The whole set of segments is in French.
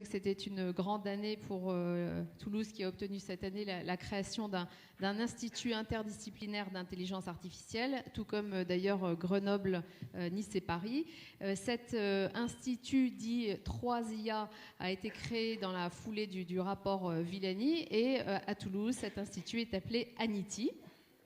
C'était une grande année pour Toulouse qui a obtenu cette année la création d'un institut interdisciplinaire d'intelligence artificielle, tout comme d'ailleurs Grenoble, Nice et Paris. Cet institut dit 3IA a été créé dans la foulée du rapport Villani et à Toulouse, cet institut est appelé ANITI.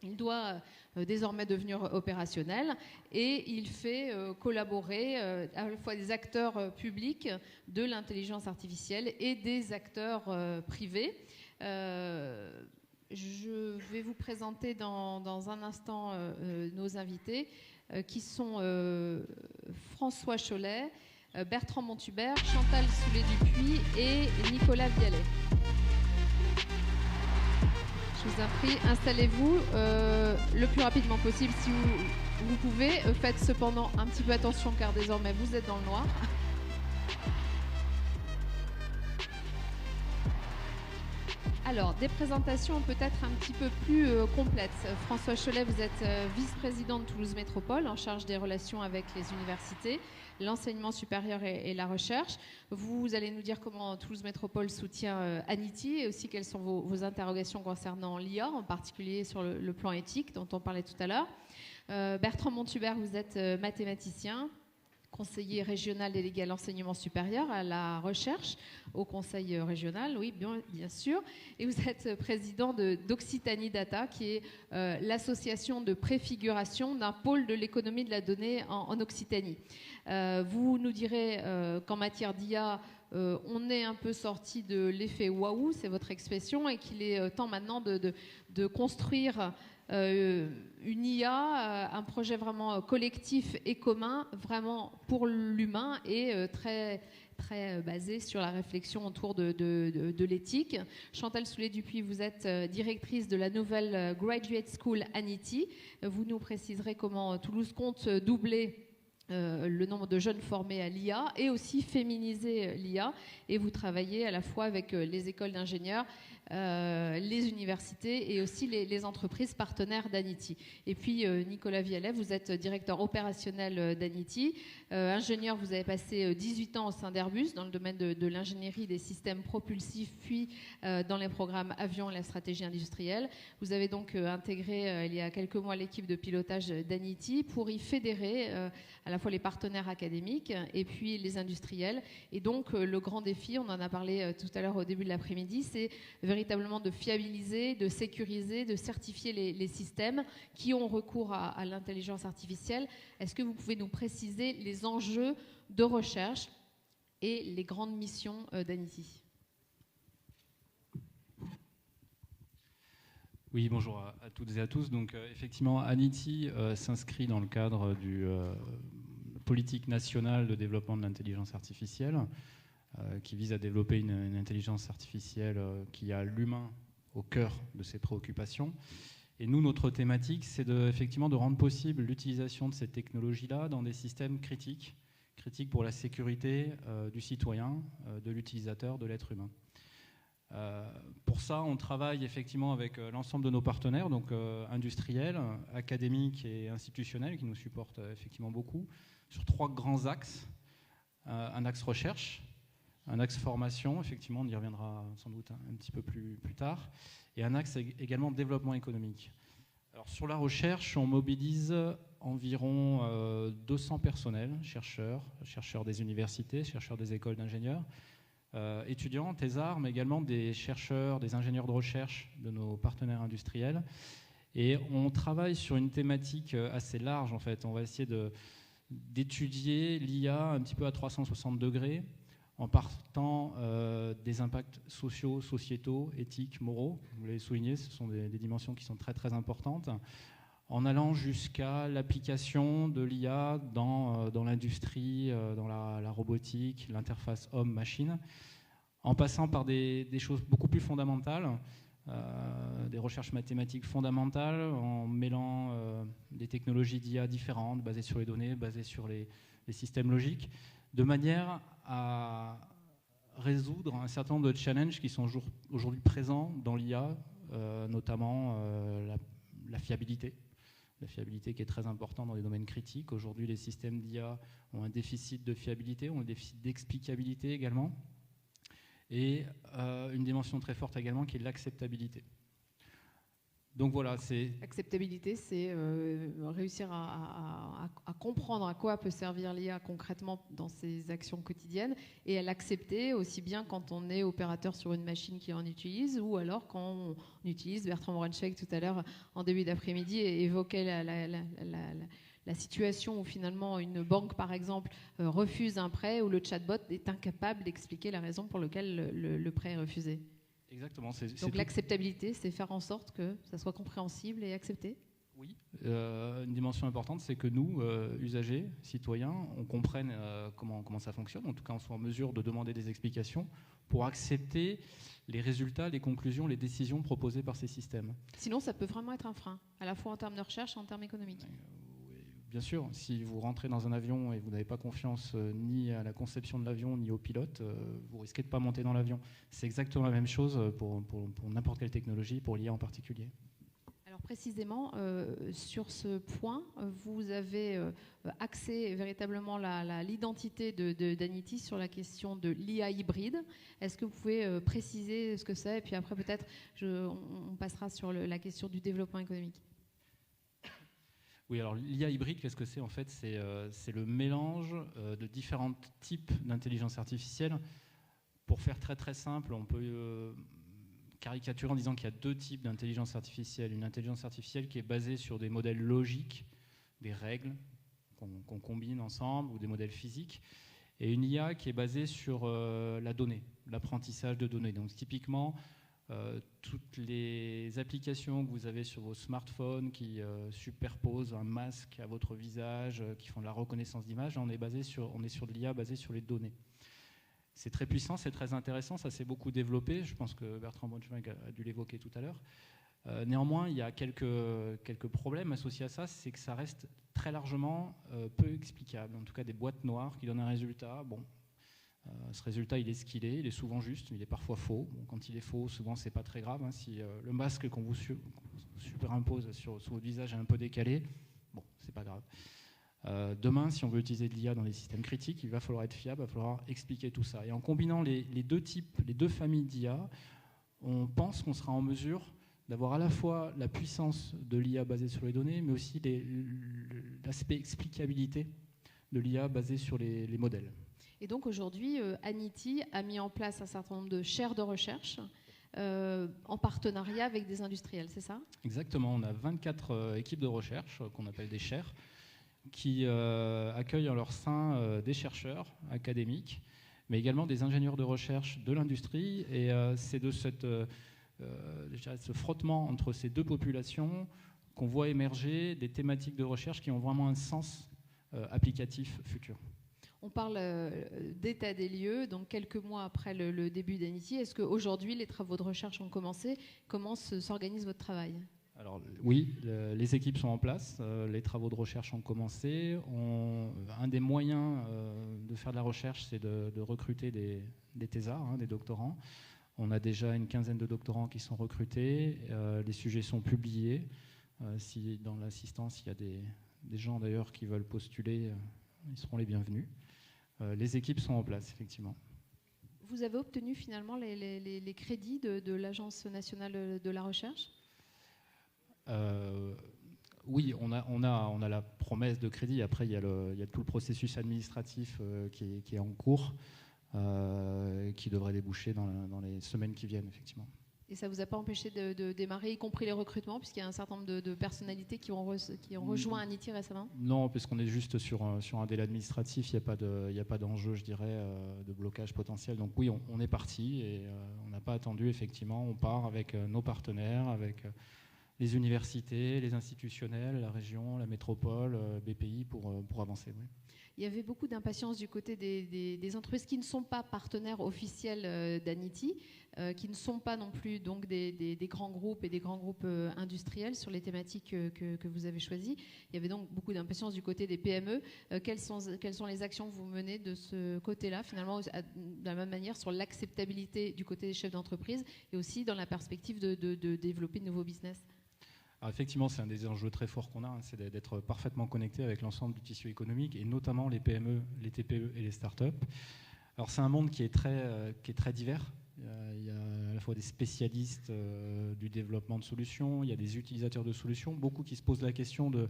Il doit désormais devenir opérationnel et il fait collaborer à la fois des acteurs publics de l'intelligence artificielle et des acteurs privés. Je vais vous présenter dans un instant nos invités qui sont François Chollet, Bertrand Montubert, Chantal Soulet-Dupuis et Nicolas Vialet. Je vous en prie, installez-vous le plus rapidement possible si vous pouvez. Faites cependant un petit peu attention car désormais vous êtes dans le noir. Alors, des présentations peut-être un petit peu plus complètes. François Chollet, vous êtes vice-président de Toulouse Métropole en charge des relations avec les universités, l'enseignement supérieur et la recherche. Vous allez nous dire comment Toulouse Métropole soutient ANITI et aussi quelles sont vos interrogations concernant l'IA, en particulier sur le plan éthique dont on parlait tout à l'heure. Bertrand Montubert, vous êtes mathématicien, conseiller régional délégué à l'enseignement supérieur, à la recherche, au conseil régional, oui, bien sûr. Et vous êtes président d'Occitanie Data, qui est l'association de préfiguration d'un pôle de l'économie de la donnée en Occitanie. Vous nous direz qu'en matière d'IA, on est un peu sorti de l'effet waouh, c'est votre expression, et qu'il est temps maintenant de construire une IA, un projet vraiment collectif et commun, vraiment pour l'humain et très basé sur la réflexion autour de l'éthique. Chantal Soulet-Dupuis, vous êtes directrice de la nouvelle Graduate School ANITI. Vous nous préciserez comment Toulouse compte doubler le nombre de jeunes formés à l'IA et aussi féminiser l'IA. Et vous travaillez à la fois avec les écoles d'ingénieurs, les universités et aussi les entreprises partenaires d'ANITI. Et puis Nicolas Vialet, vous êtes directeur opérationnel d'ANITI. Ingénieur, vous avez passé 18 ans au sein d'Airbus dans le domaine de l'ingénierie des systèmes propulsifs, puis dans les programmes avions et la stratégie industrielle. Vous avez donc intégré il y a quelques mois l'équipe de pilotage d'ANITI pour y fédérer à la fois les partenaires académiques et puis les industriels. Et donc le grand défi, on en a parlé tout à l'heure au début de l'après-midi, c'est véritablement de fiabiliser, de sécuriser, de certifier les systèmes qui ont recours à l'intelligence artificielle. Est-ce que vous pouvez nous préciser les enjeux de recherche et les grandes missions d'ANITI ? Oui, bonjour à toutes et à tous. Donc, effectivement, ANITI s'inscrit dans le cadre du politique nationale de développement de l'intelligence artificielle, qui vise à développer une intelligence artificielle qui a l'humain au cœur de ses préoccupations. Et nous, notre thématique, c'est effectivement de rendre possible l'utilisation de ces technologies-là dans des systèmes critiques pour la sécurité du citoyen, de l'utilisateur, de l'être humain. Pour ça, on travaille effectivement avec l'ensemble de nos partenaires, donc industriels, académiques et institutionnels, qui nous supportent effectivement beaucoup, sur 3 grands axes. Un axe recherche, un axe formation, effectivement, on y reviendra sans doute un petit peu plus tard, et un axe également développement économique. Alors, sur la recherche, on mobilise environ 200 personnels, chercheurs des universités, chercheurs des écoles d'ingénieurs, étudiants, thésards, mais également des chercheurs, des ingénieurs de recherche de nos partenaires industriels. Et on travaille sur une thématique assez large, en fait. On va essayer d'étudier l'IA un petit peu à 360 degrés, en partant des impacts sociaux, sociétaux, éthiques, moraux. Vous l'avez souligné, ce sont des dimensions qui sont très très importantes, en allant jusqu'à l'application de l'IA dans l'industrie, dans la robotique, l'interface homme-machine, en passant par des choses beaucoup plus fondamentales, des recherches mathématiques fondamentales, en mêlant des technologies d'IA différentes, basées sur les données, basées sur les systèmes logiques, de manière à résoudre un certain nombre de challenges qui sont aujourd'hui présents dans l'IA, notamment la fiabilité. La fiabilité qui est très importante dans les domaines critiques. Aujourd'hui, les systèmes d'IA ont un déficit de fiabilité, ont un déficit d'explicabilité également. et une dimension très forte également qui est l'acceptabilité. Donc voilà, c'est... Acceptabilité, c'est réussir à comprendre à quoi peut servir l'IA concrètement dans ses actions quotidiennes et à l'accepter aussi bien quand on est opérateur sur une machine qui en utilise ou alors quand on utilise, Bertrand Morenschek tout à l'heure en début d'après-midi évoquait la situation où finalement une banque par exemple refuse un prêt où le chatbot est incapable d'expliquer la raison pour laquelle le prêt est refusé. Exactement. Donc l'acceptabilité, c'est faire en sorte que ça soit compréhensible et accepté. Oui, une dimension importante, c'est que nous, usagers, citoyens, on comprenne comment ça fonctionne, en tout cas on soit en mesure de demander des explications pour accepter les résultats, les conclusions, les décisions proposées par ces systèmes. Sinon, ça peut vraiment être un frein, à la fois en termes de recherche et en termes économiques. Oui, bien sûr, si vous rentrez dans un avion et vous n'avez pas confiance ni à la conception de l'avion, ni au pilote, vous risquez de ne pas monter dans l'avion. C'est exactement la même chose pour n'importe quelle technologie, pour l'IA en particulier. Alors précisément, sur ce point, vous avez axé véritablement l'identité d'Anity sur la question de l'IA hybride. Est-ce que vous pouvez préciser ce que c'est? Et puis après, peut-être, on passera sur la question du développement économique. Oui, alors l'IA hybride, qu'est-ce que c'est en fait? C'est le mélange de différents types d'intelligence artificielle. Pour faire très très simple, on peut caricaturer en disant qu'il y a deux types d'intelligence artificielle. Une intelligence artificielle qui est basée sur des modèles logiques, des règles qu'on combine ensemble, ou des modèles physiques, et une IA qui est basée sur la donnée, l'apprentissage de données. Donc typiquement, toutes les applications que vous avez sur vos smartphones qui superposent un masque à votre visage, qui font de la reconnaissance d'image, on est sur de l'IA basée sur les données. C'est très puissant, c'est très intéressant, ça s'est beaucoup développé, je pense que Bertrand Morenschek a dû l'évoquer tout à l'heure. Néanmoins, il y a quelques problèmes associés à ça, c'est que ça reste très largement peu explicable, en tout cas des boîtes noires qui donnent un résultat. Bon, ce résultat, il est ce qu'il est souvent juste, mais il est parfois faux. Bon, quand il est faux, souvent, c'est pas très grave. Hein, si le masque qu'on vous superimpose sur votre visage est un peu décalé, bon, c'est pas grave. Demain, si on veut utiliser de l'IA dans les systèmes critiques, il va falloir être fiable, il va falloir expliquer tout ça. Et en combinant les deux types, les deux familles d'IA, on pense qu'on sera en mesure d'avoir à la fois la puissance de l'IA basée sur les données, mais aussi l'aspect explicabilité de l'IA basée sur les modèles. Et donc aujourd'hui, Anity a mis en place un certain nombre de chaires de recherche en partenariat avec des industriels, c'est ça? Exactement, on a 24 équipes de recherche qu'on appelle des chaires, qui accueillent en leur sein des chercheurs académiques, mais également des ingénieurs de recherche de l'industrie. Et c'est de ce frottement entre ces deux populations qu'on voit émerger des thématiques de recherche qui ont vraiment un sens applicatif futur. On parle d'état des lieux, donc quelques mois après le début d'Anity. Est-ce qu'aujourd'hui, les travaux de recherche ont commencé? Comment s'organise votre travail? Alors oui, les équipes sont en place, les travaux de recherche ont commencé. Un des moyens de faire de la recherche, c'est de recruter des thésards, des doctorants. On a déjà une quinzaine de doctorants qui sont recrutés. Les sujets sont publiés. Si dans l'assistance, il y a des gens d'ailleurs qui veulent postuler, ils seront les bienvenus. Les équipes sont en place, effectivement. Vous avez obtenu finalement les crédits de l'Agence nationale de la recherche? Oui, on a la promesse de crédit. Après, il y a tout le processus administratif qui est en cours, qui devrait déboucher dans les semaines qui viennent, effectivement. Et ça ne vous a pas empêché de démarrer, y compris les recrutements, puisqu'il y a un certain nombre de personnalités qui ont rejoint Anity récemment? Non, puisqu'on est juste sur un délai administratif, il n'y a pas d'enjeu, je dirais, de blocage potentiel. Donc oui, on est parti et on n'a pas attendu, effectivement. On part avec nos partenaires, avec les universités, les institutionnels, la région, la métropole, BPI pour avancer. Oui. Il y avait beaucoup d'impatience du côté des entreprises qui ne sont pas partenaires officiels d'Anity, qui ne sont pas non plus donc des grands groupes et des grands groupes industriels sur les thématiques que vous avez choisies. Il y avait donc beaucoup d'impatience du côté des PME. Quelles sont les actions que vous menez de ce côté-là, finalement, de la même manière sur l'acceptabilité du côté des chefs d'entreprise et aussi dans la perspective de développer de nouveaux business? Alors effectivement, c'est un des enjeux très forts qu'on a, c'est d'être parfaitement connecté avec l'ensemble du tissu économique et notamment les PME, les TPE et les startups. Alors c'est un monde qui est très divers. Il y a à la fois des spécialistes du développement de solutions, il y a des utilisateurs de solutions, beaucoup qui se posent la question de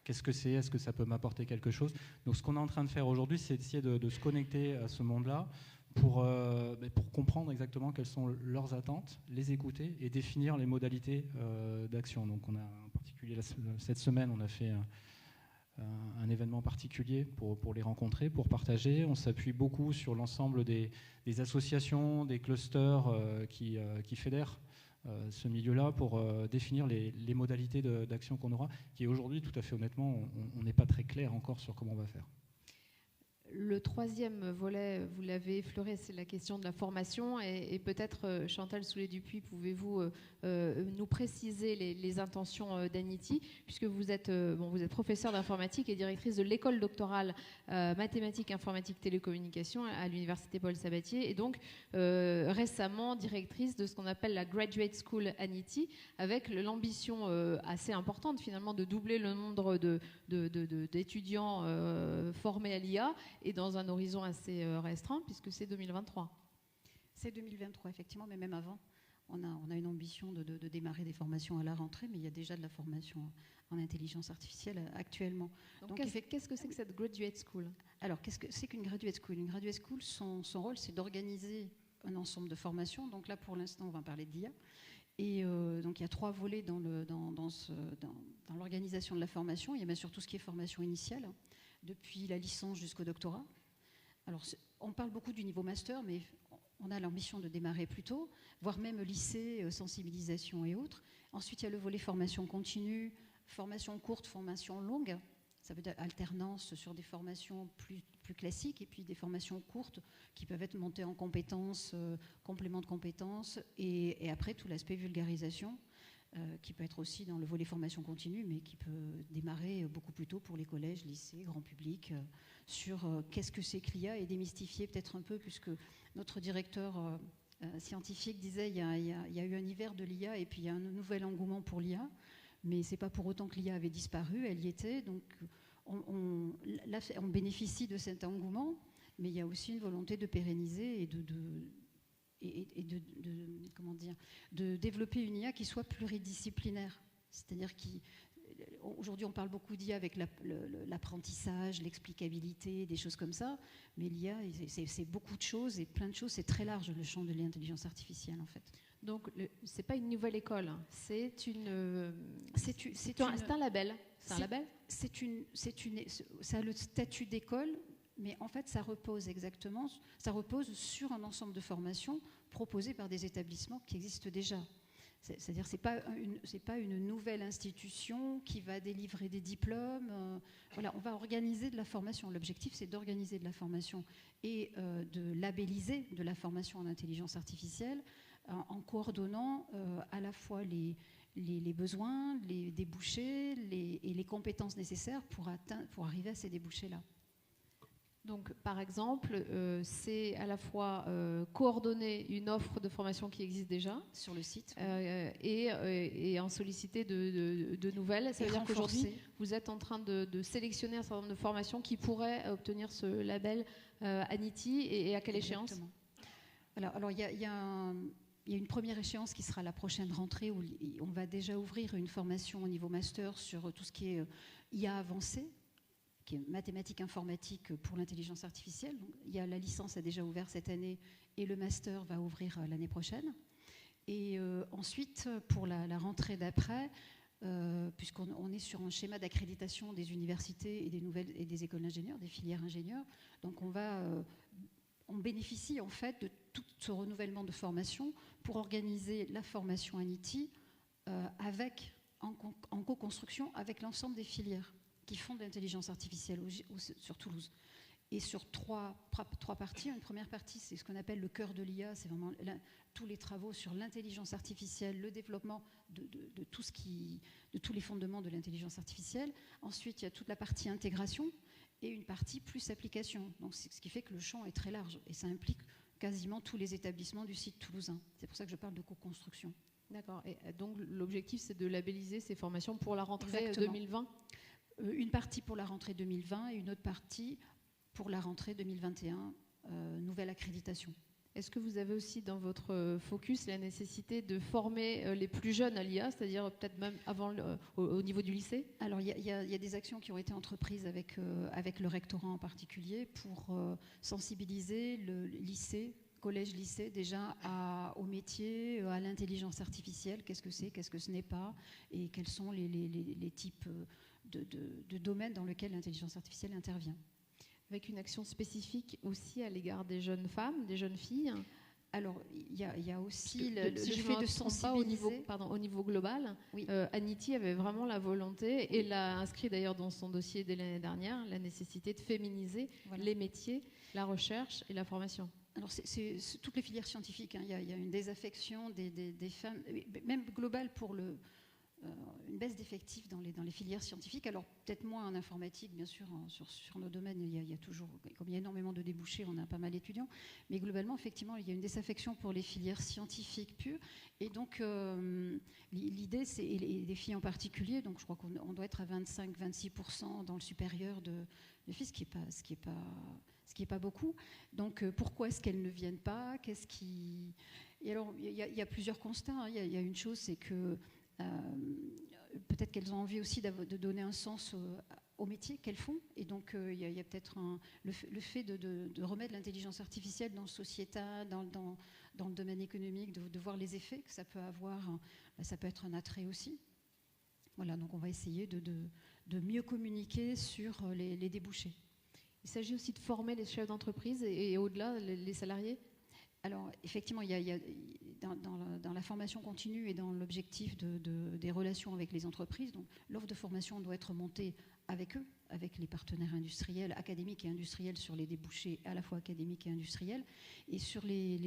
qu'est-ce que c'est, est-ce que ça peut m'apporter quelque chose. Donc ce qu'on est en train de faire aujourd'hui, c'est d'essayer de se connecter à ce monde-là pour comprendre exactement quelles sont leurs attentes, les écouter et définir les modalités d'action. Donc on a en particulier cette semaine, on a fait un événement particulier pour les rencontrer, pour partager. On s'appuie beaucoup sur l'ensemble des associations, des clusters qui fédèrent ce milieu-là pour définir les modalités d'action qu'on aura, qui aujourd'hui, tout à fait honnêtement, on n'est pas très clair encore sur comment on va faire. Le troisième volet, vous l'avez effleuré, c'est la question de la formation. Et peut-être, Chantal Soulet-Dupuis, pouvez-vous nous préciser les intentions d'Anity, puisque vous êtes professeure d'informatique et directrice de l'école doctorale mathématiques, informatique, télécommunications à l'université Paul Sabatier, et donc récemment directrice de ce qu'on appelle la Graduate School Anity, avec l'ambition assez importante finalement de doubler le nombre d'étudiants formés à l'IA, et dans un horizon assez restreint, puisque c'est 2023. C'est 2023, effectivement, mais même avant. On a une ambition de démarrer des formations à la rentrée, mais il y a déjà de la formation en intelligence artificielle actuellement. Donc qu'est-ce que c'est que cette graduate school? Alors, qu'est-ce que c'est qu'une graduate school? Une graduate school, son rôle, c'est d'organiser un ensemble de formations. Donc là, pour l'instant, on va parler de l'IA. Et donc, il y a 3 volets dans l'organisation de la formation. Il y a bien sûr tout ce qui est formation initiale, depuis la licence jusqu'au doctorat. Alors, on parle beaucoup du niveau master, mais on a l'ambition de démarrer plus tôt, voire même lycée, sensibilisation et autres. Ensuite, il y a le volet formation continue, formation courte, formation longue. Ça veut dire alternance sur des formations plus classiques, et puis des formations courtes qui peuvent être montées en compétences, complément de compétences, et après tout l'aspect vulgarisation, qui peut être aussi dans le volet formation continue, mais qui peut démarrer beaucoup plus tôt pour les collèges, lycées, grand public, sur qu'est-ce que c'est que l'IA, et démystifier peut-être un peu, puisque notre directeur scientifique disait il y a eu un hiver de l'IA, et puis il y a un nouvel engouement pour l'IA, mais c'est pas pour autant que l'IA avait disparu, elle y était, donc on bénéficie de cet engouement, mais il y a aussi une volonté de pérenniser et de développer une IA qui soit pluridisciplinaire. C'est-à-dire aujourd'hui, on parle beaucoup d'IA avec l'apprentissage, l'explicabilité, des choses comme ça, mais l'IA, c'est beaucoup de choses, et plein de choses, c'est très large, le champ de l'intelligence artificielle, en fait. Donc, c'est pas une nouvelle école, c'est un label. C'est un label. Ça a le statut d'école, mais en fait, ça repose sur un ensemble de formations proposées par des établissements qui existent déjà. C'est-à-dire, c'est pas une nouvelle institution qui va délivrer des diplômes. Voilà, on va organiser de la formation. L'objectif, c'est d'organiser de la formation et de labelliser de la formation en intelligence artificielle, en coordonnant à la fois les besoins, les débouchés et les compétences nécessaires pour arriver à ces débouchés-là. Donc, par exemple, c'est à la fois coordonner une offre de formation qui existe déjà sur le site et en solliciter de nouvelles. Ça veut dire qu'aujourd'hui, vous êtes en train de sélectionner un certain nombre de formations qui pourraient obtenir ce label Anity, et à quelle échéance? Alors, il y a une première échéance qui sera la prochaine rentrée, où on va déjà ouvrir une formation au niveau master sur tout ce qui est IA avancée, qui est mathématiques informatique pour l'intelligence artificielle. Donc, la licence a déjà ouvert cette année, et le master va ouvrir l'année prochaine. Et ensuite, pour la rentrée d'après, puisqu'on est sur un schéma d'accréditation des universités et des écoles d'ingénieurs, des filières ingénieurs, donc on bénéficie en fait de tout ce renouvellement de formation pour organiser la formation Anity en co-construction avec l'ensemble des filières qui font de l'intelligence artificielle sur Toulouse. Et sur trois parties. Une première partie, c'est ce qu'on appelle le cœur de l'IA, c'est vraiment tous les travaux sur l'intelligence artificielle, le développement de tous les fondements de l'intelligence artificielle. Ensuite, il y a toute la partie intégration et une partie plus application. Donc, ce qui fait que le champ est très large, et ça implique quasiment tous les établissements du site toulousain. C'est pour ça que je parle de co-construction. D'accord. Et donc, l'objectif, c'est de labelliser ces formations pour la rentrée 2020 ? Une partie pour la rentrée 2020 et une autre partie pour la rentrée 2021, nouvelle accréditation. Est-ce que vous avez aussi dans votre focus la nécessité de former les plus jeunes à l'IA, c'est-à-dire peut-être même avant au niveau du lycée? Alors il y a des actions qui ont été entreprises avec le rectorat en particulier pour sensibiliser le lycée, collège-lycée déjà au métier, à l'intelligence artificielle, qu'est-ce que c'est, qu'est-ce que ce n'est pas, et quels sont les types de domaines dans lesquels l'intelligence artificielle intervient. Avec une action spécifique aussi à l'égard des jeunes femmes, des jeunes filles. Alors, il y a aussi le si fait de sensibiliser. Au niveau global, oui. Anity avait vraiment la volonté, et l'a inscrit d'ailleurs dans son dossier dès l'année dernière, la nécessité de féminiser les métiers, la recherche et la formation. Alors, c'est toutes les filières scientifiques. Hein. Il y a une désaffection des femmes, même globale pour une baisse d'effectifs dans les filières scientifiques. Alors peut-être moins en informatique, bien sûr, sur nos domaines, il y a toujours, comme il y a énormément de débouchés, on a pas mal d'étudiants, mais globalement, effectivement, il y a une désaffection pour les filières scientifiques pures. Et donc, l'idée, c'est, et les filles en particulier, donc je crois qu'on doit être à 25-26% dans le supérieur de filles, ce qui est pas beaucoup. Donc, pourquoi est-ce qu'elles ne viennent pas? Et alors, il y a plusieurs constats. Hein. Il y a une chose, c'est que peut-être qu'elles ont envie aussi de donner un sens au métier qu'elles font. Et donc, il y a peut-être le fait de remettre l'intelligence artificielle dans le sociétal, dans le domaine économique, de voir les effets que ça peut avoir. Ça peut être un attrait aussi. Voilà, donc on va essayer de mieux communiquer sur les débouchés. Il s'agit aussi de former les chefs d'entreprise et au-delà, les salariés. Alors, effectivement, il y a dans la formation continue et dans l'objectif des relations avec les entreprises, donc l'offre de formation doit être montée avec eux, avec les partenaires industriels, académiques et industriels sur les débouchés à la fois académiques et industriels. Et sur les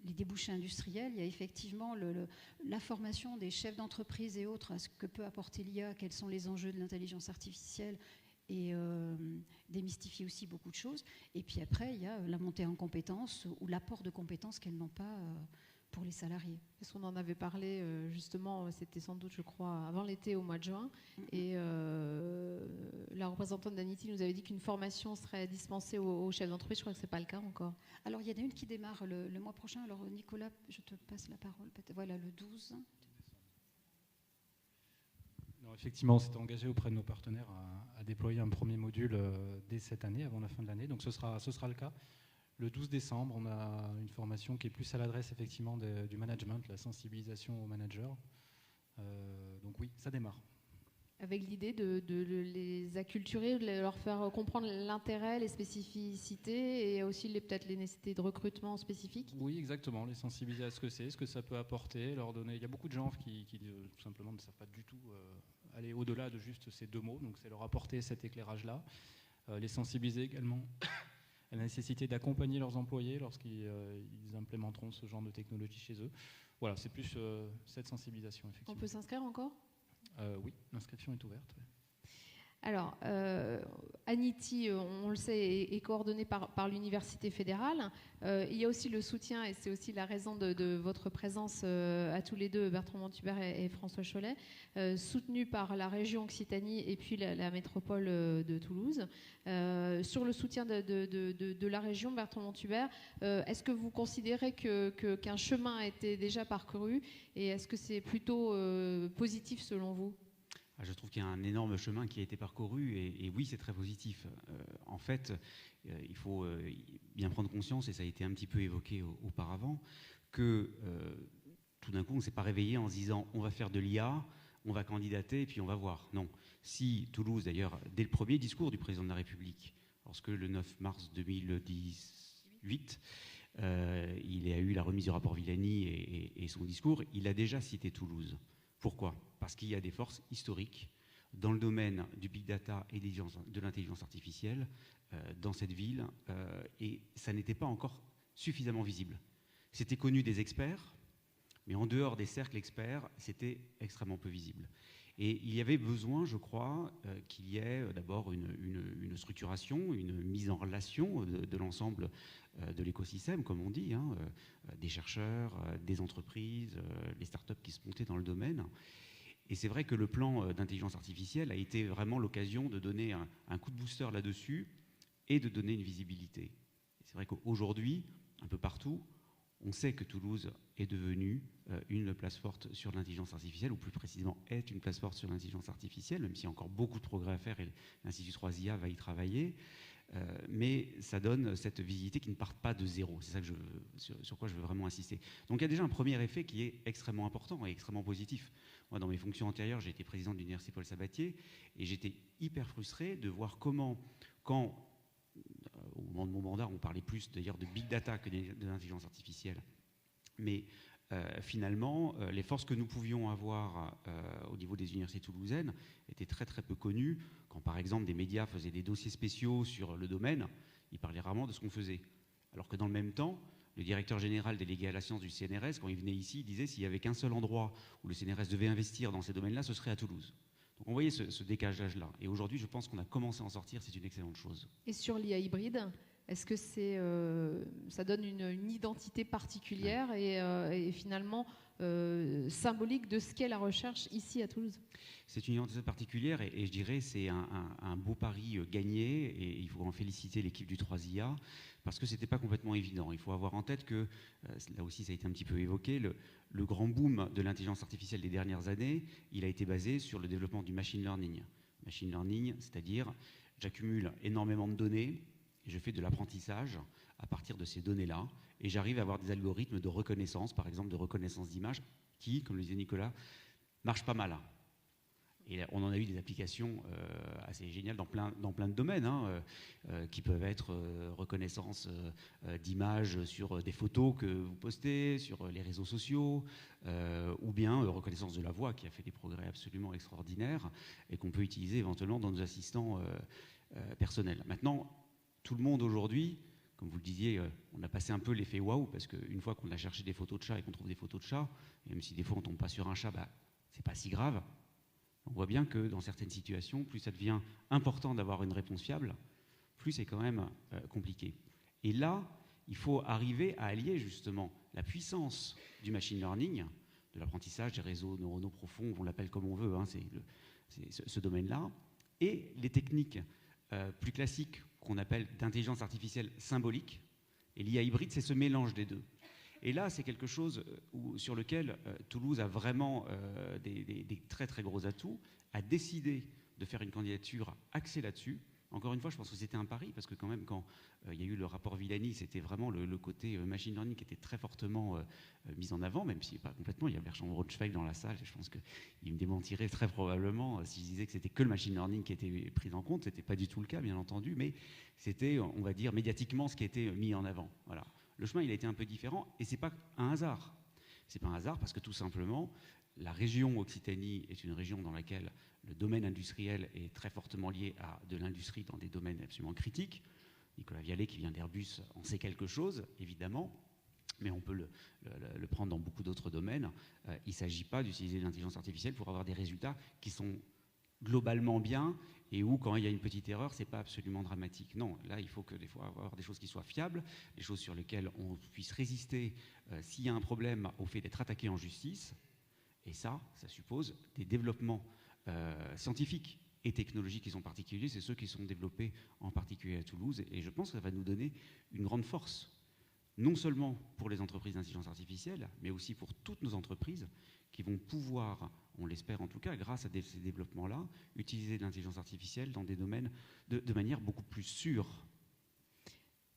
débouchés industriels, il y a effectivement la formation des chefs d'entreprise et autres à ce que peut apporter l'IA, quels sont les enjeux de l'intelligence artificielle, et démystifier aussi beaucoup de choses. Et puis après, il y a la montée en compétences ou l'apport de compétences qu'elles n'ont pas pour les salariés. Parce qu'on en avait parlé justement, c'était sans doute, je crois, avant l'été, au mois de juin. Et la représentante d'Anity nous avait dit qu'une formation serait dispensée aux chefs d'entreprise. Je crois que ce n'est pas le cas encore. Alors, il y en a une qui démarre le mois prochain. Alors, Nicolas, je te passe la parole. Voilà, le 12. Non, effectivement, on s'était engagé auprès de nos partenaires à déployer un premier module dès cette année, avant la fin de l'année. Donc ce sera le cas. Le 12 décembre, on a une formation qui est plus à l'adresse effectivement du management, la sensibilisation aux managers. Donc oui, ça démarre. Avec l'idée de les acculturer, de leur faire comprendre l'intérêt, les spécificités et aussi peut-être les nécessités de recrutement spécifiques. Oui, exactement, les sensibiliser à ce que ça peut apporter, leur donner. Il y a beaucoup de gens qui tout simplement ne savent pas du tout aller au-delà de juste ces deux mots, donc c'est leur apporter cet éclairage-là. Les sensibiliser également à la nécessité d'accompagner leurs employés lorsqu'ils implémenteront ce genre de technologie chez eux. Voilà, c'est plus cette sensibilisation, effectivement. On peut s'inscrire encore ? Oui, l'inscription est ouverte. Ouais. Alors, Anity, on le sait, est coordonnée par l'Université fédérale. Il y a aussi le soutien, et c'est aussi la raison de votre présence à tous les deux, Bertrand Monthubert et François Chollet, soutenu par la région Occitanie et puis la métropole de Toulouse. Sur le soutien de la région, Bertrand Monthubert, est-ce que vous considérez qu'un chemin a été déjà parcouru et est-ce que c'est plutôt positif selon vous ? Je trouve qu'il y a un énorme chemin qui a été parcouru et oui, c'est très positif. En fait, il faut bien prendre conscience, et ça a été un petit peu évoqué auparavant, que tout d'un coup, on ne s'est pas réveillé en se disant on va faire de l'IA, on va candidater et puis on va voir. Non. Si Toulouse, d'ailleurs, dès le premier discours du président de la République, lorsque le 9 mars 2018, il a eu la remise du rapport Villani et son discours, il a déjà cité Toulouse. Pourquoi ? Parce qu'il y a des forces historiques dans le domaine du big data et de l'intelligence artificielle dans cette ville et ça n'était pas encore suffisamment visible. C'était connu des experts, mais en dehors des cercles experts, c'était extrêmement peu visible. Et il y avait besoin, je crois, qu'il y ait d'abord une structuration, une mise en relation de l'ensemble de l'écosystème, comme on dit, des chercheurs, des entreprises, les startups qui se montaient dans le domaine. Et c'est vrai que le plan d'intelligence artificielle a été vraiment l'occasion de donner un coup de booster là-dessus et de donner une visibilité. C'est vrai qu'aujourd'hui, un peu partout, on sait que Toulouse est devenue une place forte sur l'intelligence artificielle, ou plus précisément est une place forte sur l'intelligence artificielle, même s'il y a encore beaucoup de progrès à faire et l'Institut 3IA va y travailler. Mais ça donne cette visibilité qui ne part pas de zéro. C'est ça que sur quoi je veux vraiment insister. Donc il y a déjà un premier effet qui est extrêmement important et extrêmement positif. Moi, dans mes fonctions antérieures, j'ai été président de l'Université Paul Sabatier et j'étais hyper frustré de voir comment, quand, au moment de mon mandat, on parlait plus d'ailleurs de big data que de l'intelligence artificielle, mais finalement, les forces que nous pouvions avoir au niveau des universités toulousaines étaient très très peu connues. Quand par exemple des médias faisaient des dossiers spéciaux sur le domaine, ils parlaient rarement de ce qu'on faisait. Alors que dans le même temps, le directeur général délégué à la science du CNRS, quand il venait ici, il disait s'il n'y avait qu'un seul endroit où le CNRS devait investir dans ces domaines-là, ce serait à Toulouse. Donc on voyait ce décalage-là. Et aujourd'hui, je pense qu'on a commencé à en sortir, c'est une excellente chose. Et sur l'IA hybride, est-ce que ça donne une identité particulière et finalement symbolique de ce qu'est la recherche ici à Toulouse? C'est une identité particulière et je dirais c'est un beau pari gagné et il faut en féliciter l'équipe du 3IA parce que ce n'était pas complètement évident. Il faut avoir en tête que, là aussi ça a été un petit peu évoqué, le grand boom de l'intelligence artificielle des dernières années, il a été basé sur le développement du machine learning. Machine learning, c'est-à-dire j'accumule énormément de données et je fais de l'apprentissage à partir de ces données-là et j'arrive à avoir des algorithmes de reconnaissance, par exemple de reconnaissance d'images, qui, comme le disait Nicolas, marchent pas mal. Et on en a eu des applications assez géniales dans plein de domaines, qui peuvent être reconnaissance d'images sur des photos que vous postez, sur les réseaux sociaux, ou bien reconnaissance de la voix, qui a fait des progrès absolument extraordinaires et qu'on peut utiliser éventuellement dans nos assistants personnels. Maintenant, tout le monde aujourd'hui, comme vous le disiez, on a passé un peu l'effet waouh, parce qu'une fois qu'on a cherché des photos de chats et qu'on trouve des photos de chats, et même si des fois on ne tombe pas sur un chat, c'est pas si grave. On voit bien que dans certaines situations, plus ça devient important d'avoir une réponse fiable, plus c'est quand même compliqué. Et là, il faut arriver à allier justement la puissance du machine learning, de l'apprentissage des réseaux neuronaux profonds, on l'appelle comme on veut, c'est ce domaine-là, et les techniques plus classiques qu'on appelle d'intelligence artificielle symbolique. Et l'IA hybride, c'est ce mélange des deux. Et là, c'est quelque chose sur lequel Toulouse a vraiment des très très gros atouts, a décidé de faire une candidature axée là-dessus. Encore une fois, je pense que c'était un pari, parce que quand même, quand il y a eu le rapport Villani, c'était vraiment le côté machine learning qui était très fortement mis en avant, même si pas complètement. Il y a Bertrand Braunschweig dans la salle, et je pense qu'il me démentirait très probablement si je disais que c'était que le machine learning qui était pris en compte. C'était pas du tout le cas, bien entendu, mais c'était, on va dire, médiatiquement ce qui était mis en avant. Voilà. Le chemin, il a été un peu différent, et c'est pas un hasard. C'est pas un hasard parce que tout simplement, la région Occitanie est une région dans laquelle le domaine industriel est très fortement lié à de l'industrie dans des domaines absolument critiques. Nicolas Vialet, qui vient d'Airbus, en sait quelque chose, évidemment, mais on peut le prendre dans beaucoup d'autres domaines. Il ne s'agit pas d'utiliser l'intelligence artificielle pour avoir des résultats qui sont globalement bien et où, quand il y a une petite erreur, ce n'est pas absolument dramatique. Non, là, il faut que des fois avoir des choses qui soient fiables, des choses sur lesquelles on puisse résister s'il y a un problème au fait d'être attaqué en justice. Et ça suppose des développements scientifiques et technologiques qui sont particuliers. C'est ceux qui sont développés en particulier à Toulouse. Et je pense que ça va nous donner une grande force, non seulement pour les entreprises d'intelligence artificielle, mais aussi pour toutes nos entreprises qui vont pouvoir, on l'espère en tout cas, grâce à ces développements-là, utiliser de l'intelligence artificielle dans des domaines de manière beaucoup plus sûre.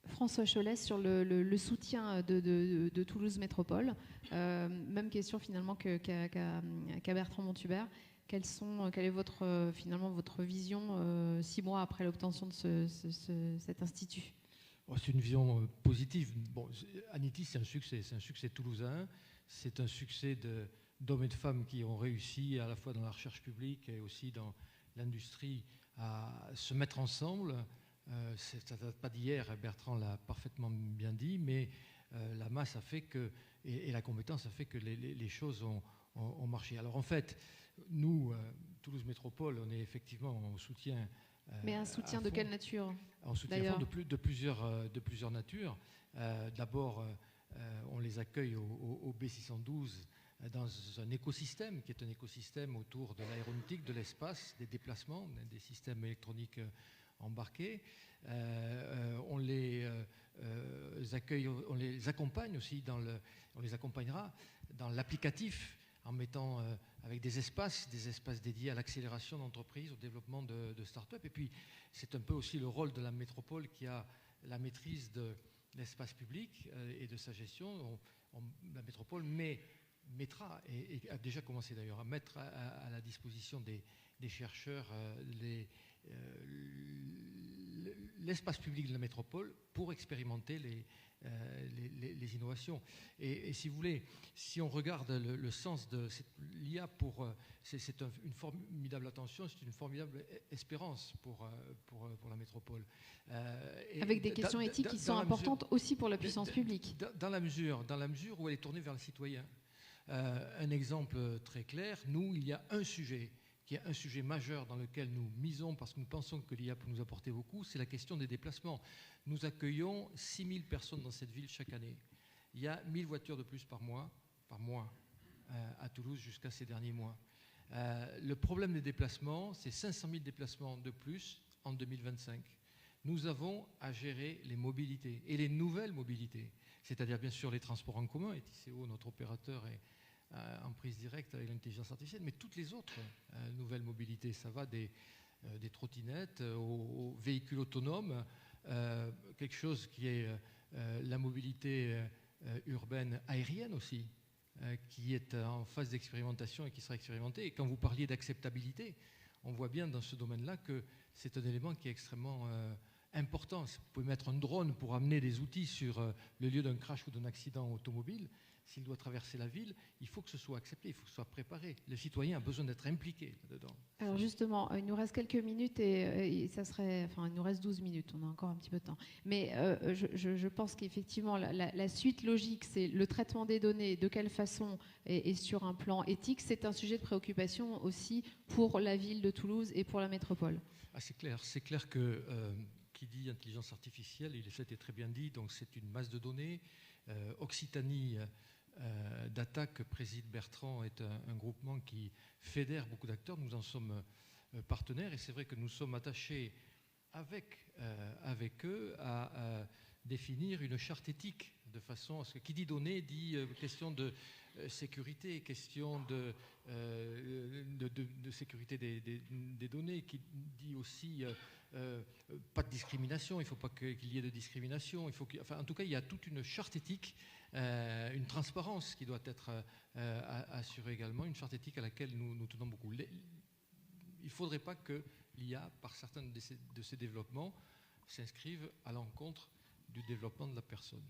François Cholès, sur le soutien de Toulouse Métropole. Même question finalement qu'à Bertrand Montubert. Quelle est finalement votre vision 6 mois après l'obtention de cet institut? C'est une vision positive. Bon, Anity, c'est un succès toulousain. C'est un succès d'hommes et de femmes qui ont réussi à la fois dans la recherche publique et aussi dans l'industrie à se mettre ensemble. Ça ne date pas d'hier, Bertrand l'a parfaitement bien dit, mais la masse a fait que, et la compétence a fait que les choses ont marché. Alors en fait, nous, Toulouse Métropole, on est effectivement en soutien. Mais un soutien de quelle nature? En soutien de plusieurs natures. D'abord, on les accueille au B612 dans un écosystème qui est un écosystème autour de l'aéronautique, de l'espace, des déplacements, des systèmes électroniques embarqués. On les accueille, on les accompagne aussi on les accompagnera dans l'applicatif en mettant avec des espaces dédiés à l'accélération d'entreprises, au développement de start-up. Et puis, c'est un peu aussi le rôle de la métropole qui a la maîtrise de l'espace public et de sa gestion. La métropole mettra, et a déjà commencé d'ailleurs, à mettre à la disposition des chercheurs l'espace public de la métropole pour expérimenter les innovations. Et si vous voulez, si on regarde le sens de l'IA, c'est une formidable attention, c'est une formidable espérance pour la métropole. Avec des questions éthiques qui sont importantes aussi pour la puissance publique. Dans la mesure où elle est tournée vers le citoyen. Un exemple très clair, il y a un sujet qui est un sujet majeur dans lequel nous misons parce que nous pensons que l'IA peut nous apporter beaucoup, c'est la question des déplacements. Nous accueillons 6000 personnes dans cette ville chaque année. Il y a 1000 voitures de plus par mois à Toulouse jusqu'à ces derniers mois. Le problème des déplacements, c'est 500 000 déplacements de plus en 2025. Nous avons à gérer les mobilités et les nouvelles mobilités, c'est-à-dire bien sûr les transports en commun, et TCO, notre opérateur, est en prise directe avec l'intelligence artificielle, mais toutes les autres nouvelles mobilités, ça va des trottinettes aux véhicules autonomes, quelque chose qui est la mobilité urbaine aérienne aussi, qui est en phase d'expérimentation et qui sera expérimentée. Et quand vous parliez d'acceptabilité, on voit bien dans ce domaine-là que c'est un élément qui est extrêmement important. Vous pouvez mettre un drone pour amener des outils sur le lieu d'un crash ou d'un accident automobile. S'il doit traverser la ville, il faut que ce soit accepté, il faut que ce soit préparé. Le citoyen a besoin d'être impliqué là-dedans. Alors justement, il nous reste quelques minutes et ça serait, enfin, il nous reste 12 minutes, on a encore un petit peu de temps. Mais je pense qu'effectivement, la suite logique, c'est le traitement des données, de quelle façon et sur un plan éthique, c'est un sujet de préoccupation aussi pour la ville de Toulouse et pour la métropole. Ah, c'est clair que qui dit intelligence artificielle, ça a été très bien dit, donc c'est une masse de données. Occitanie Data que préside Bertrand est un groupement qui fédère beaucoup d'acteurs. Nous en sommes partenaires et c'est vrai que nous sommes attachés avec eux à définir une charte éthique de façon à ce que qui dit données dit question de sécurité, question de sécurité des données, qui dit aussi pas de discrimination, il ne faut pas qu'il y ait de discrimination, en tout cas il y a toute une charte éthique, une transparence qui doit être assurée également, une charte éthique à laquelle nous tenons beaucoup. Il ne faudrait pas que l'IA, par certains de ces développements, s'inscrive à l'encontre du développement de la personne.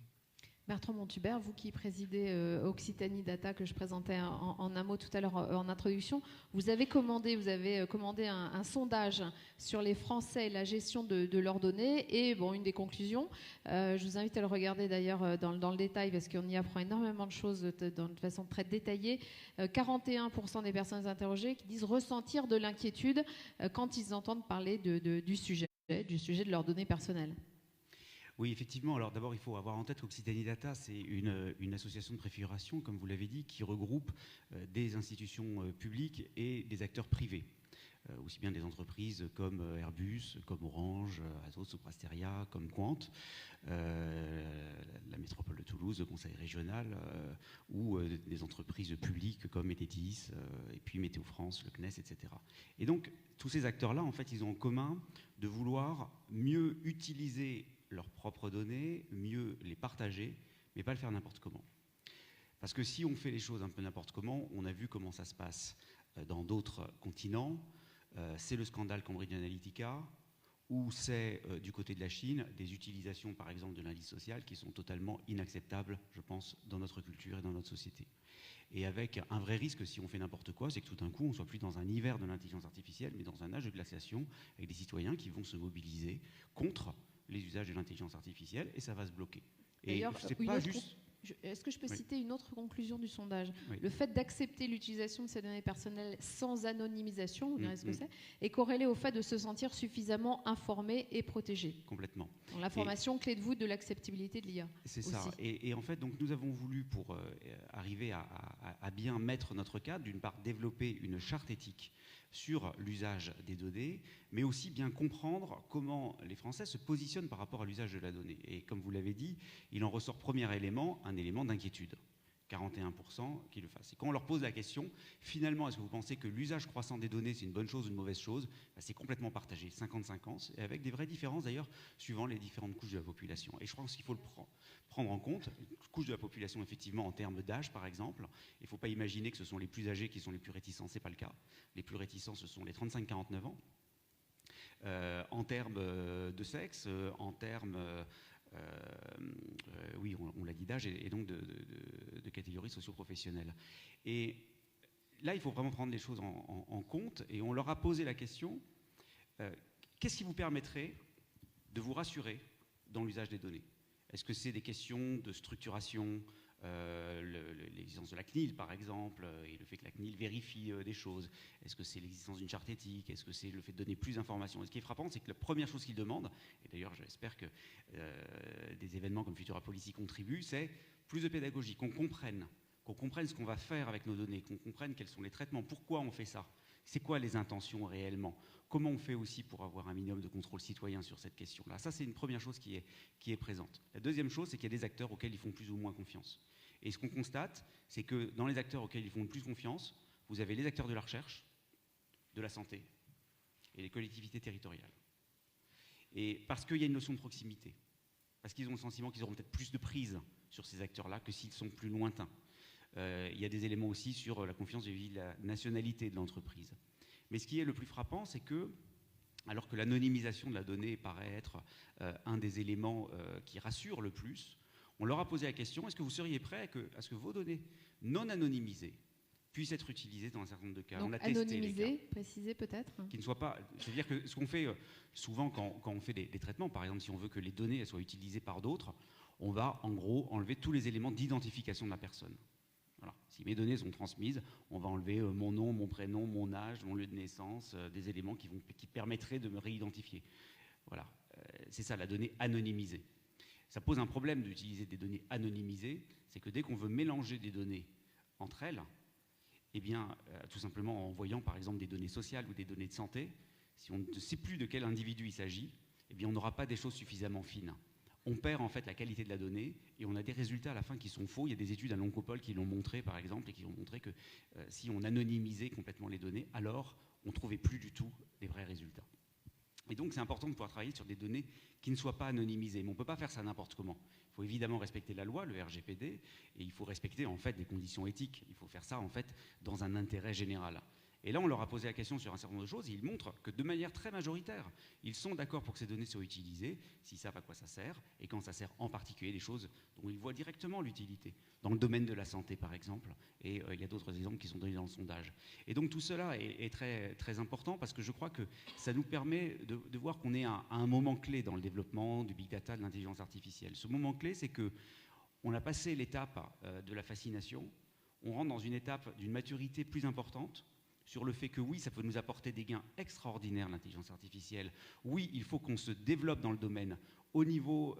Bertrand Montubert, vous qui présidez Occitanie Data, que je présentais en un mot tout à l'heure en introduction, vous avez commandé un sondage sur les Français et la gestion de leurs données. Et bon, une des conclusions, je vous invite à le regarder d'ailleurs dans le détail parce qu'on y apprend énormément de choses de façon très détaillée. 41% des personnes interrogées qui disent ressentir de l'inquiétude quand ils entendent parler du sujet de leurs données personnelles. Oui, effectivement. Alors d'abord, il faut avoir en tête qu'Occitanie Data, c'est une association de préfiguration, comme vous l'avez dit, qui regroupe des institutions publiques et des acteurs privés. Aussi bien des entreprises comme Airbus, comme Orange, Atos, Soprasteria, comme Quant, la métropole de Toulouse, le conseil régional, ou des entreprises publiques comme Enedis, et puis Météo France, le CNES, etc. Et donc, tous ces acteurs-là, en fait, ils ont en commun de vouloir mieux utiliser leurs propres données, mieux les partager, mais pas le faire n'importe comment. Parce que si on fait les choses un peu n'importe comment, on a vu comment ça se passe dans d'autres continents. C'est le scandale Cambridge Analytica, ou c'est du côté de la Chine des utilisations, par exemple, de l'indice social qui sont totalement inacceptables, je pense, dans notre culture et dans notre société. Et avec un vrai risque, si on fait n'importe quoi, c'est que tout d'un coup, on ne soit plus dans un hiver de l'intelligence artificielle, mais dans un âge de glaciation, avec des citoyens qui vont se mobiliser contre les usages de l'intelligence artificielle, et ça va se bloquer. Et c'est pas juste... Est-ce que je peux citer une autre conclusion du sondage ? Oui. Le fait d'accepter l'utilisation de ces données personnelles sans anonymisation, vous verrez ce que c'est, est corrélé au fait de se sentir suffisamment informé et protégé. Complètement. L'information clé de voûte de l'acceptabilité de l'IA. C'est ça. Et en fait, donc, nous avons voulu, pour arriver à bien mettre notre cadre, d'une part développer une charte éthique sur l'usage des données, mais aussi bien comprendre comment les Français se positionnent par rapport à l'usage de la donnée. Et comme vous l'avez dit, il en ressort premier élément, un élément d'inquiétude. 41% qui le fassent. Et quand on leur pose la question, finalement, est-ce que vous pensez que l'usage croissant des données, c'est une bonne chose ou une mauvaise chose? C'est complètement partagé, 50-50, et avec des vraies différences d'ailleurs, suivant les différentes couches de la population. Et je pense qu'il faut le prendre en compte. Couche de la population, effectivement, en termes d'âge, par exemple. Il ne faut pas imaginer que ce sont les plus âgés qui sont les plus réticents, ce n'est pas le cas. Les plus réticents, ce sont les 35-49 ans. En termes de sexe, en termes... oui, on l'a dit, d'âge et donc de catégories socio-professionnelles. Et là, il faut vraiment prendre les choses en compte, et on leur a posé la question, qu'est-ce qui vous permettrait de vous rassurer dans l'usage des données? Est-ce que c'est des questions de structuration, l'existence de la CNIL par exemple, et le fait que la CNIL vérifie des choses? Est-ce que c'est l'existence d'une charte éthique? Est-ce que c'est le fait de donner plus d'informations? Et ce qui est frappant, c'est que la première chose qu'ils demandent, et d'ailleurs j'espère que des événements comme Futura Policy contribuent, c'est plus de pédagogie, qu'on comprenne ce qu'on va faire avec nos données, qu'on comprenne quels sont les traitements, pourquoi on fait ça, c'est quoi les intentions réellement, comment on fait aussi pour avoir un minimum de contrôle citoyen sur cette question-là. Ça, c'est une première chose qui est présente. La deuxième chose, c'est qu'il y a des acteurs auxquels ils font plus ou moins confiance. Et ce qu'on constate, c'est que dans les acteurs auxquels ils font le plus confiance, vous avez les acteurs de la recherche, de la santé et les collectivités territoriales. Et parce qu'il y a une notion de proximité, parce qu'ils ont le sentiment qu'ils auront peut-être plus de prise sur ces acteurs-là que s'ils sont plus lointains. Il y a des éléments aussi sur la confiance vis-à-vis de la nationalité de l'entreprise. Mais ce qui est le plus frappant, c'est que, alors que l'anonymisation de la donnée paraît être un des éléments qui rassure le plus, on leur a posé la question, est-ce que vous seriez prêt à ce que vos données non anonymisées puissent être utilisées dans un certain nombre de cas? Donc, on a testé anonymisées, les cas. préciser peut-être? Qui ne soient pas... C'est-à-dire que ce qu'on fait souvent quand on fait des traitements, par exemple, si on veut que les données soient utilisées par d'autres, on va en gros enlever tous les éléments d'identification de la personne. Voilà. Si mes données sont transmises, on va enlever mon nom, mon prénom, mon âge, mon lieu de naissance, des éléments qui permettraient de me réidentifier. Voilà. C'est ça, la donnée anonymisée. Ça pose un problème d'utiliser des données anonymisées, c'est que dès qu'on veut mélanger des données entre elles, eh bien, tout simplement en envoyant par exemple des données sociales ou des données de santé, si on ne sait plus de quel individu il s'agit, eh bien, on n'aura pas des choses suffisamment fines. On perd en fait la qualité de la donnée et on a des résultats à la fin qui sont faux. Il y a des études à l'Oncopole qui l'ont montré par exemple et qui ont montré que si on anonymisait complètement les données, alors on ne trouvait plus du tout les vrais résultats. Et donc c'est important de pouvoir travailler sur des données qui ne soient pas anonymisées. Mais on ne peut pas faire ça n'importe comment. Il faut évidemment respecter la loi, le RGPD, et il faut respecter en fait des conditions éthiques. Il faut faire ça en fait dans un intérêt général. Et là, on leur a posé la question sur un certain nombre de choses et ils montrent que de manière très majoritaire, ils sont d'accord pour que ces données soient utilisées, s'ils savent à quoi ça sert, et quand ça sert en particulier des choses dont ils voient directement l'utilité. Dans le domaine de la santé, par exemple, et il y a d'autres exemples qui sont donnés dans le sondage. Et donc tout cela est très, très important parce que je crois que ça nous permet de voir qu'on est à un moment clé dans le développement du big data, de l'intelligence artificielle. Ce moment clé, c'est qu'on a passé l'étape de la fascination, on rentre dans une étape d'une maturité plus importante, sur le fait que oui, ça peut nous apporter des gains extraordinaires, l'intelligence artificielle. Oui, il faut qu'on se développe dans le domaine au niveau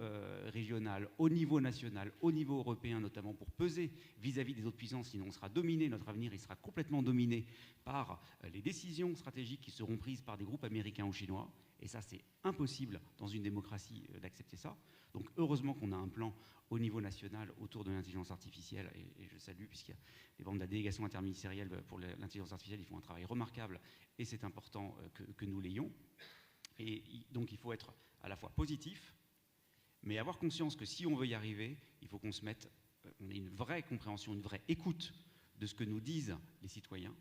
régional, au niveau national, au niveau européen notamment, pour peser vis-à-vis des autres puissances, sinon on sera dominé, notre avenir il sera complètement dominé par les décisions stratégiques qui seront prises par des groupes américains ou chinois. Et ça, c'est impossible dans une démocratie d'accepter ça. Donc heureusement qu'on a un plan au niveau national autour de l'intelligence artificielle, et je salue, puisqu'il y a les membres de la délégation interministérielle pour l'intelligence artificielle, ils font un travail remarquable, et c'est important que nous l'ayons. Et donc il faut être à la fois positif, mais avoir conscience que si on veut y arriver, il faut qu'on se mette, on ait une vraie compréhension, une vraie écoute de ce que nous disent les citoyens,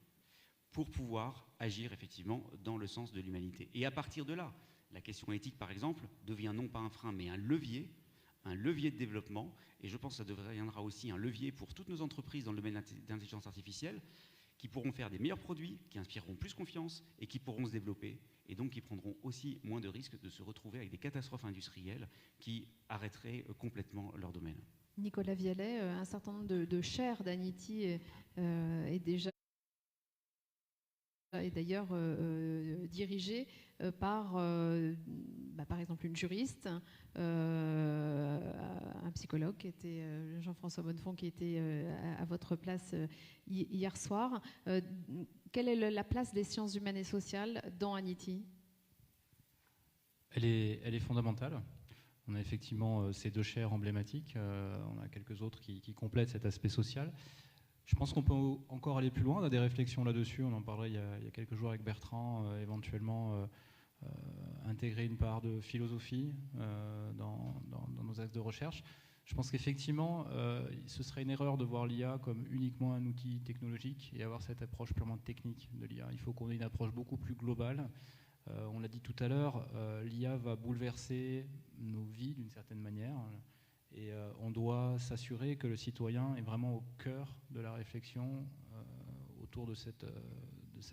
pour pouvoir agir effectivement dans le sens de l'humanité. Et à partir de là, la question éthique, par exemple, devient non pas un frein, mais un levier de développement. Et je pense que ça deviendra aussi un levier pour toutes nos entreprises dans le domaine de l'intelligence artificielle, qui pourront faire des meilleurs produits, qui inspireront plus confiance et qui pourront se développer. Et donc qui prendront aussi moins de risques de se retrouver avec des catastrophes industrielles qui arrêteraient complètement leur domaine. Nicolas Vialet, un certain nombre de chaires d'Anity est déjà et d'ailleurs dirigé par par exemple une juriste, un psychologue qui était Jean-François Bonnefond qui était à votre place hier soir. Quelle est la place des sciences humaines et sociales dans Anity ? Elle est fondamentale. On a effectivement ces deux chaires emblématiques. On a quelques autres qui complètent cet aspect social. Je pense qu'on peut encore aller plus loin. On a des réflexions là-dessus. On en parlait il y a quelques jours avec Bertrand, éventuellement intégrer une part de philosophie dans nos axes de recherche. Je pense qu'effectivement, ce serait une erreur de voir l'IA comme uniquement un outil technologique et avoir cette approche purement technique de l'IA. Il faut qu'on ait une approche beaucoup plus globale. On l'a dit tout à l'heure, l'IA va bouleverser nos vies d'une certaine manière. Et on doit s'assurer que le citoyen est vraiment au cœur de la réflexion autour de cette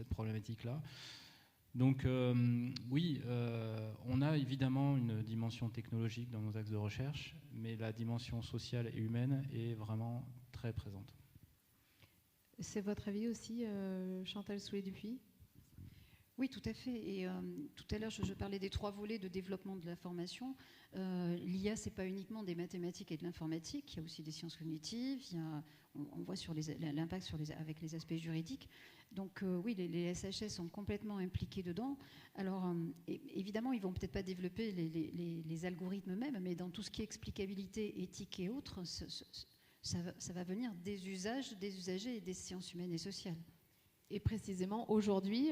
problématique-là. Donc oui, on a évidemment une dimension technologique dans nos axes de recherche, mais la dimension sociale et humaine est vraiment très présente. C'est votre avis aussi, Chantal Soulet-Dupuis ? Oui, tout à fait. Et tout à l'heure, je parlais des 3 volets de développement de la formation. L'IA, ce n'est pas uniquement des mathématiques et de l'informatique, il y a aussi des sciences cognitives, on voit sur l'impact avec les aspects juridiques. Donc oui, les SHS sont complètement impliqués dedans. Alors évidemment, ils ne vont peut-être pas développer les algorithmes eux-mêmes, mais dans tout ce qui est explicabilité, éthique et autres, ça va venir des usages, des usagers et des sciences humaines et sociales. Et précisément, aujourd'hui,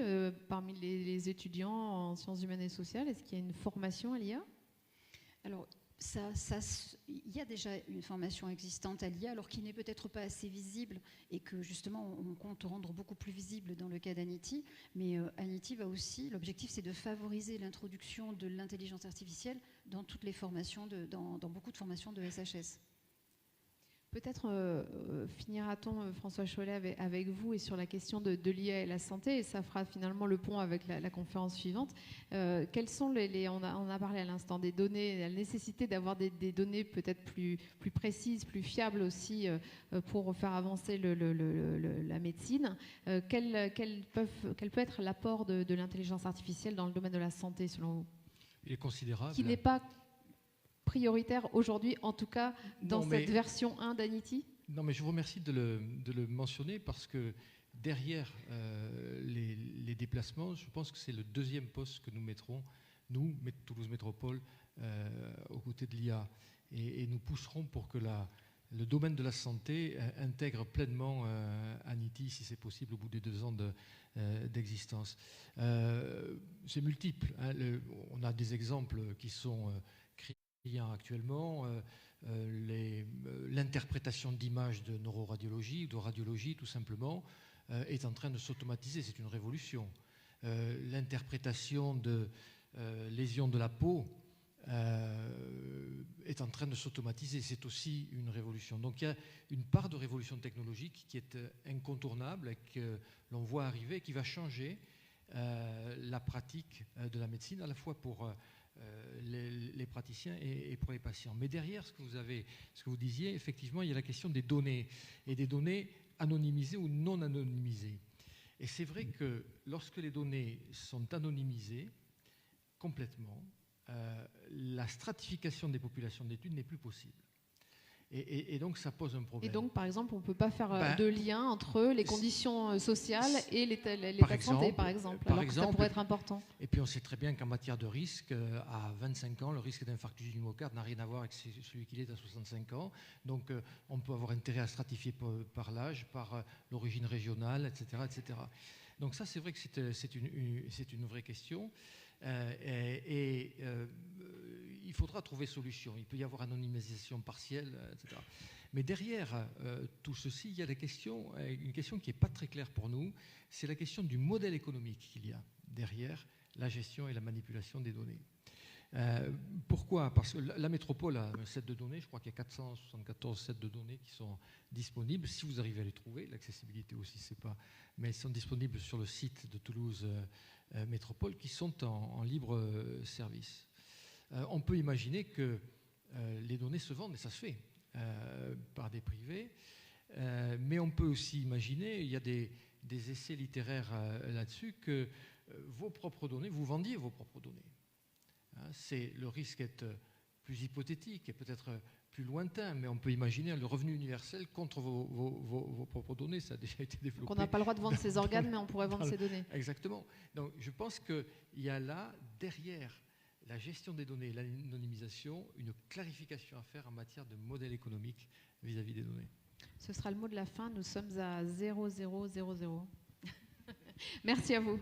parmi les étudiants en sciences humaines et sociales, est-ce qu'il y a une formation à l'IA ? Alors, il y a déjà une formation existante à l'IA, alors qui n'est peut-être pas assez visible et que justement on compte rendre beaucoup plus visible dans le cas d'Anity. Mais Anity va aussi, l'objectif c'est de favoriser l'introduction de l'intelligence artificielle dans toutes les formations, dans beaucoup de formations de SHS. Peut-être finira-t-on, François Chollet, avec vous et sur la question de l'IA et la santé, et ça fera finalement le pont avec la conférence suivante. Quelles sont on a parlé à l'instant des données, la nécessité d'avoir des données peut-être plus précises, plus fiables aussi pour faire avancer la médecine. Quel peut être l'apport de l'intelligence artificielle dans le domaine de la santé, selon vous ? Il est considérable. Qui n'est pas prioritaire aujourd'hui, en tout cas dans cette version 1 d'Anity ? Non, mais je vous remercie de le mentionner parce que derrière les déplacements, je pense que c'est le 2e poste que nous mettrons, nous, Toulouse Métropole, aux côtés de l'IA. Et nous pousserons pour que le domaine de la santé intègre pleinement Anity, si c'est possible, au bout des 2 ans d'existence. C'est multiple. Hein, on a des exemples qui sont actuellement, l'interprétation d'images de neuroradiologie, de radiologie tout simplement, est en train de s'automatiser, c'est une révolution. L'interprétation de lésions de la peau est en train de s'automatiser, c'est aussi une révolution. Donc il y a une part de révolution technologique qui est incontournable et que l'on voit arriver, qui va changer la pratique de la médecine, à la fois pour les praticiens et pour les patients. Mais derrière ce que vous disiez, effectivement, il y a la question des données, et des données anonymisées ou non anonymisées. Et c'est vrai que lorsque les données sont anonymisées complètement, la stratification des populations d'études n'est plus possible. Et donc ça pose un problème. Et donc, par exemple, on ne peut pas faire de lien entre les conditions sociales et l'état de santé, par exemple, alors que ça pourrait être important. Et puis on sait très bien qu'en matière de risque, à 25 ans, le risque d'infarctus du myocarde n'a rien à voir avec celui qu'il est à 65 ans. Donc on peut avoir intérêt à stratifier par l'âge, par l'origine régionale, etc., etc. Donc ça, c'est vrai que c'est une vraie question. Il faudra trouver solution. Il peut y avoir anonymisation partielle, etc. Mais derrière tout ceci, il y a une question qui n'est pas très claire pour nous, c'est la question du modèle économique qu'il y a derrière la gestion et la manipulation des données. Pourquoi ? Parce que la métropole a un set de données, je crois qu'il y a 474 sets de données qui sont disponibles, si vous arrivez à les trouver, l'accessibilité aussi, c'est pas... Mais elles sont disponibles sur le site de Toulouse Métropole, qui sont en libre service. On peut imaginer que les données se vendent, et ça se fait, par des privés, mais on peut aussi imaginer, il y a des essais littéraires là-dessus, que vos propres données, vous vendiez vos propres données. Le risque est plus hypothétique et peut-être plus lointain, mais on peut imaginer le revenu universel contre vos propres données, ça a déjà été développé. Donc on n'a pas le droit de vendre ses organes, mais on pourrait vendre ses données. Exactement. Donc je pense qu'il y a là, derrière la gestion des données et l'anonymisation, une clarification à faire en matière de modèle économique vis-à-vis des données. Ce sera le mot de la fin, nous sommes à 0000. Merci à vous.